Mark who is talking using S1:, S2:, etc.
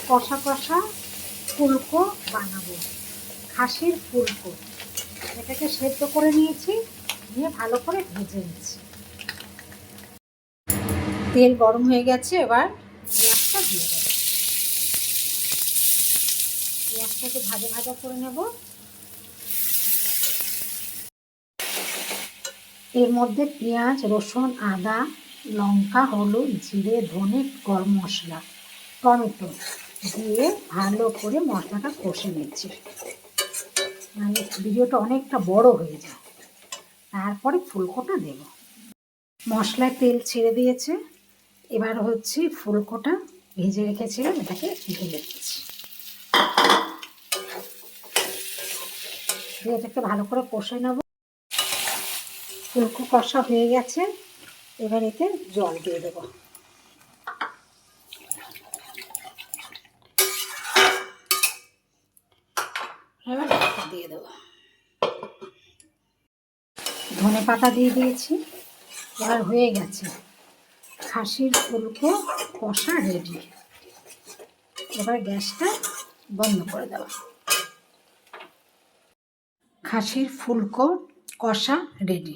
S1: কষা কষা ফুলকো বানাবো, খাসির ফুলকো। এটাকে সেদ্ধ করে নিয়েছি, নিয়ে ভালো করে ভেজে নিচ্ছি। তেল গরম হয়ে গেছে, এবার পেঁয়াজটা দিয়ে দেবো। পেঁয়াজটাকে ভাজা ভাজা করে নেব। এর মধ্যে পেঁয়াজ, রসুন, আদা, লঙ্কা, হলুদ, জিরে, ধনে, গরম মশলা, টমেটো দিয়ে ভালো করে মশলাটা কষে নিচ্ছি, মানে ভিডিওটা অনেকটা বড় হয়ে যায়। তারপরে ফুলকোটা দেব। মশলায় তেল ছেড়ে দিয়েছে, এবার হচ্ছে ফুলকোটা ভেজে রেখেছিলাম, এটাকে ঢেলে দিচ্ছি। এটাকে ভালো করে কষে নেব। ফুলকো কষা হয়ে গেছে, এবার এতে জল দিয়ে দেবো। এবার দিয়ে দেবো। ধনে পাতা দিয়ে দিয়েছি, এবার হয়ে গেছে খাসির ফুলকো কষা রেডি। এবার গ্যাসটা বন্ধ করে দেওয়া। খাসির ফুলকো কষা রেডি।